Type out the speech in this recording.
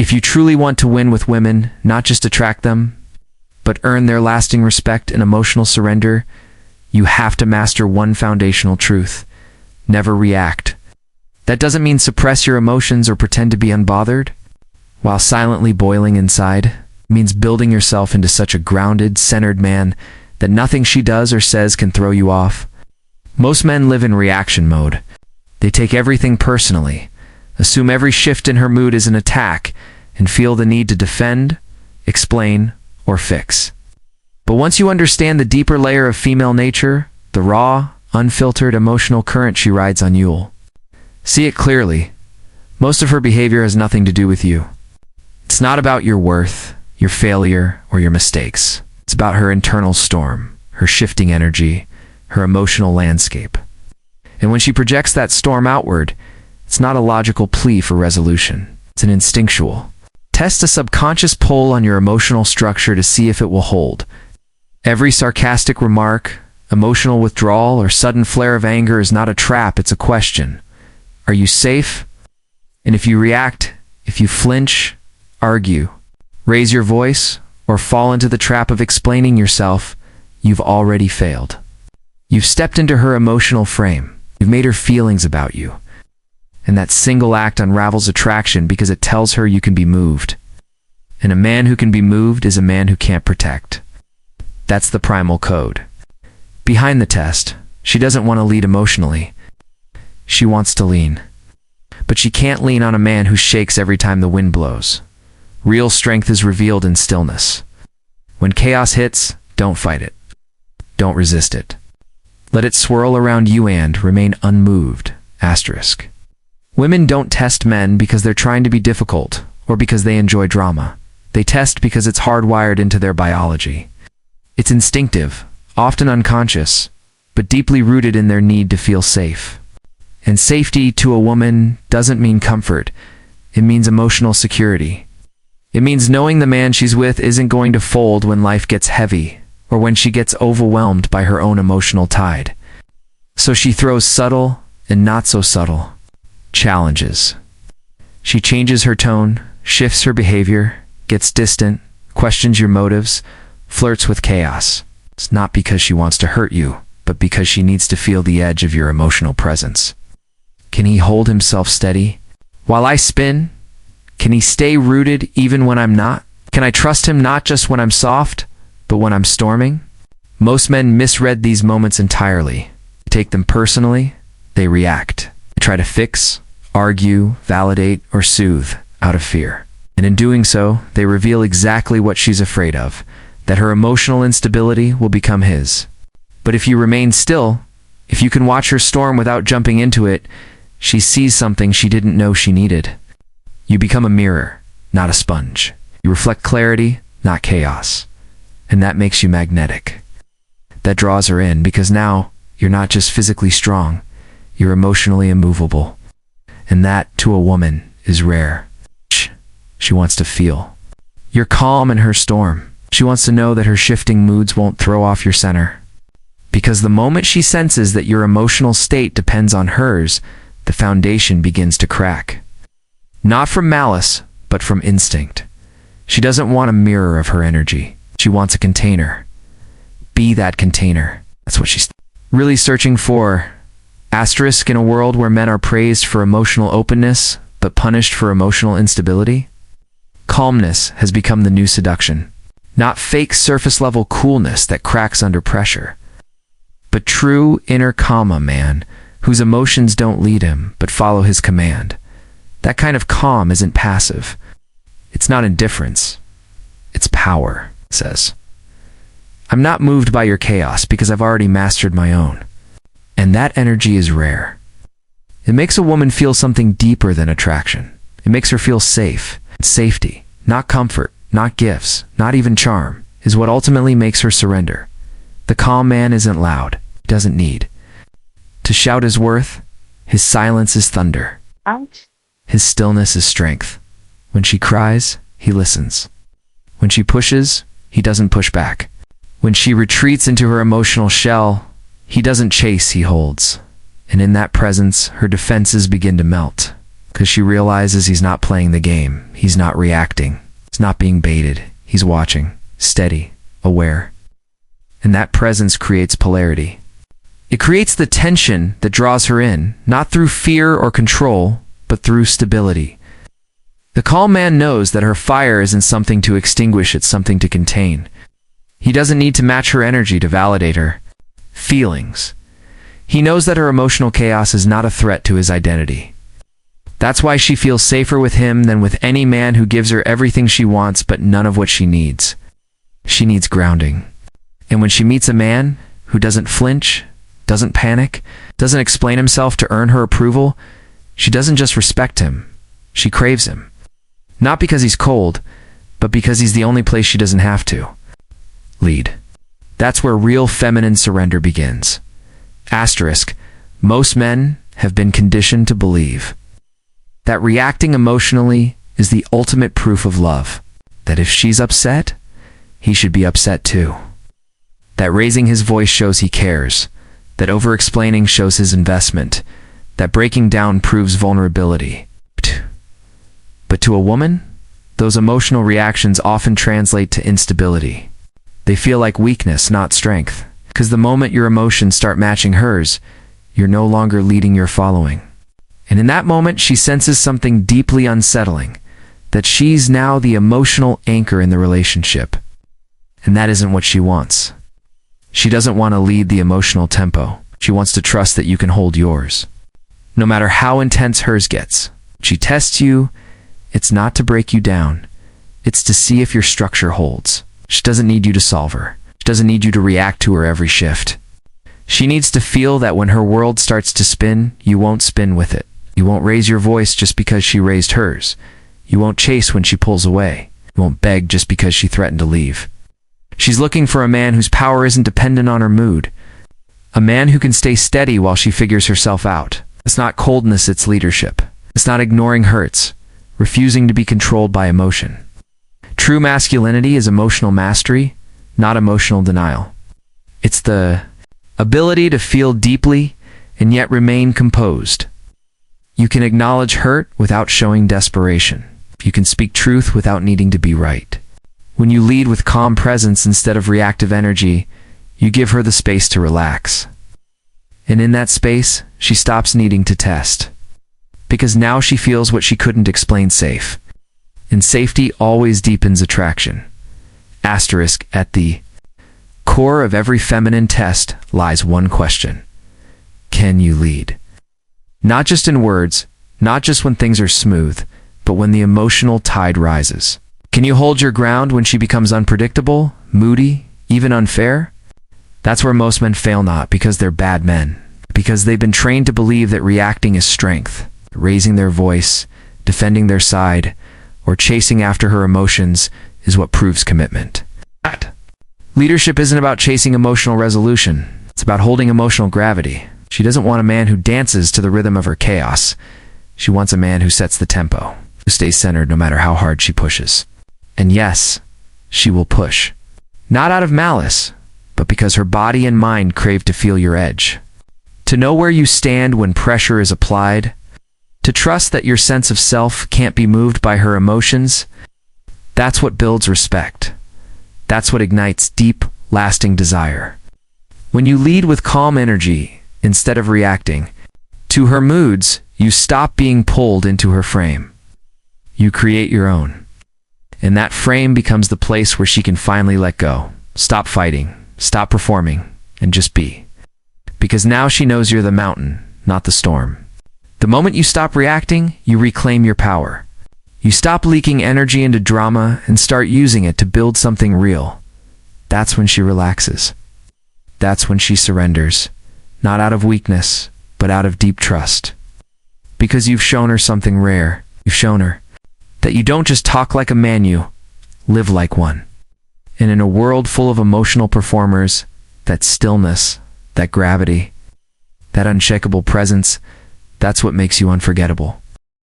If you truly want to win with women, not just attract them, but earn their lasting respect and emotional surrender, you have to master one foundational truth: never react. That doesn't mean suppress your emotions or pretend to be unbothered. While silently boiling inside, it means building yourself into such a grounded, centered man that nothing she does or says can throw you off. Most men live in reaction mode. They take everything personally, assume every shift in her mood is an attack, and feel the need to defend, explain, or fix. But once you understand the deeper layer of female nature, the raw, unfiltered emotional current she rides on, you'll see it clearly. Most of her behavior has nothing to do with you. It's not about your worth, your failure, or your mistakes. It's about her internal storm, her shifting energy, her emotional landscape. And when she projects that storm outward, it's not a logical plea for resolution. It's an instinctual. Test a subconscious pull on your emotional structure to see if it will hold. Every sarcastic remark, emotional withdrawal, or sudden flare of anger is not a trap, it's a question. Are you safe? And if you react, if you flinch, argue, raise your voice, or fall into the trap of explaining yourself, you've already failed. You've stepped into her emotional frame. You've made her feelings about you. And that single act unravels attraction because it tells her you can be moved. And a man who can be moved is a man who can't protect. That's the primal code. Behind the test, she doesn't want to lead emotionally. She wants to lean. But she can't lean on a man who shakes every time the wind blows. Real strength is revealed in stillness. When chaos hits, don't fight it. Don't resist it. Let it swirl around you and remain unmoved. Asterisk. Women don't test men because they're trying to be difficult or because they enjoy drama. They test because it's hardwired into their biology. It's instinctive, often unconscious, but deeply rooted in their need to feel safe. And safety to a woman doesn't mean comfort. It means emotional security. It means knowing the man she's with isn't going to fold when life gets heavy or when she gets overwhelmed by her own emotional tide. So she throws subtle and not so subtle challenges. She changes her tone, shifts her behavior, gets distant, questions your motives, flirts with chaos. It's not because she wants to hurt you, but because she needs to feel the edge of your emotional presence. Can he hold himself steady? While I spin, can he stay rooted even when I'm not? Can I trust him not just when I'm soft, but when I'm storming? Most men misread these moments entirely. They take them personally, they react. They try to fix, argue, validate, or soothe out of fear. And in doing so, they reveal exactly what she's afraid of, that her emotional instability will become his. But if you remain still, if you can watch her storm without jumping into it, she sees something she didn't know she needed. You become a mirror, not a sponge. You reflect clarity, not chaos. And that makes you magnetic. That draws her in because now you're not just physically strong, you're emotionally immovable. And that, to a woman, is rare. She wants to feel. You're calm in her storm. She wants to know that her shifting moods won't throw off your center. Because the moment she senses that your emotional state depends on hers, the foundation begins to crack. Not from malice, but from instinct. She doesn't want a mirror of her energy. She wants a container. Be that container. That's what she's really searching for. Asterisk, in a world where men are praised for emotional openness, but punished for emotional instability, calmness has become the new seduction. Not fake surface-level coolness that cracks under pressure, but true inner calm, a man whose emotions don't lead him, but follow his command. That kind of calm isn't passive. It's not indifference. It's power, says. I'm not moved by your chaos because I've already mastered my own. And that energy is rare. It makes a woman feel something deeper than attraction. It makes her feel safe. Safety, not comfort, not gifts, not even charm, is what ultimately makes her surrender. The calm man isn't loud. He doesn't need to shout his worth. His silence is thunder. Ouch. His stillness is strength. When she cries, he listens. When she pushes, he doesn't push back. When she retreats into her emotional shell, he doesn't chase, he holds. And in that presence, her defenses begin to melt. because she realizes he's not playing the game. He's not reacting. He's not being baited. He's watching, steady, aware. And that presence creates polarity. It creates the tension that draws her in, not through fear or control, but through stability. The calm man knows that her fire isn't something to extinguish, it's something to contain. He doesn't need to match her energy to validate her feelings. He knows that her emotional chaos is not a threat to his identity. That's why she feels safer with him than with any man who gives her everything she wants but none of what she needs. She needs grounding. And when she meets a man who doesn't flinch, doesn't panic, doesn't explain himself to earn her approval, she doesn't just respect him, she craves him. Not because he's cold, but because he's the only place she doesn't have to. Lead. That's where real feminine surrender begins. Asterisk, most men have been conditioned to believe that reacting emotionally is the ultimate proof of love. That if she's upset, he should be upset too. That raising his voice shows he cares. That over-explaining shows his investment. That breaking down proves vulnerability. But to a woman, those emotional reactions often translate to instability. They feel like weakness, not strength. Because the moment your emotions start matching hers, you're no longer leading, you're following. And in that moment, she senses something deeply unsettling, that she's now the emotional anchor in the relationship. And that isn't what she wants. She doesn't want to lead the emotional tempo. She wants to trust that you can hold yours. No matter how intense hers gets, she tests you. It's not to break you down. It's to see if your structure holds. She doesn't need you to solve her. She doesn't need you to react to her every shift. She needs to feel that when her world starts to spin, you won't spin with it. You won't raise your voice just because she raised hers. You won't chase when she pulls away. You won't beg just because she threatened to leave. She's looking for a man whose power isn't dependent on her mood. A man who can stay steady while she figures herself out. It's not coldness, it's leadership. It's not ignoring hurts, refusing to be controlled by emotion. True masculinity is emotional mastery, not emotional denial. It's the ability to feel deeply and yet remain composed. You can acknowledge hurt without showing desperation. You can speak truth without needing to be right. When you lead with calm presence instead of reactive energy, you give her the space to relax. And in that space, she stops needing to test. Because now she feels what she couldn't explain safe. And safety always deepens attraction. Asterisk, at the core of every feminine test lies one question. Can you lead? Not just in words, not just when things are smooth, but when the emotional tide rises. Can you hold your ground when she becomes unpredictable, moody, even unfair? That's where most men fail, not because they're bad men, because they've been trained to believe that reacting is strength, raising their voice, defending their side, or chasing after her emotions is what proves commitment. Leadership isn't about chasing emotional resolution. It's about holding emotional gravity. She doesn't want a man who dances to the rhythm of her chaos. She wants a man who sets the tempo, who stays centered no matter how hard she pushes. And yes, she will push. Not out of malice, but because her body and mind crave to feel your edge. To know where you stand when pressure is applied. To trust that your sense of self can't be moved by her emotions. That's what builds respect. That's what ignites deep, lasting desire. When you lead with calm energy, instead of reacting to her moods, you stop being pulled into her frame. You create your own. And that frame becomes the place where she can finally let go. Stop fighting, stop performing, and just be. Because now she knows you're the mountain, not the storm. The moment you stop reacting, you reclaim your power. You stop leaking energy into drama and start using it to build something real. That's when she relaxes. That's when she surrenders. Not out of weakness, but out of deep trust. Because you've shown her something rare. You've shown her that you don't just talk like a man, you live like one. And in a world full of emotional performers, that stillness, that gravity, that unshakable presence, that's what makes you unforgettable.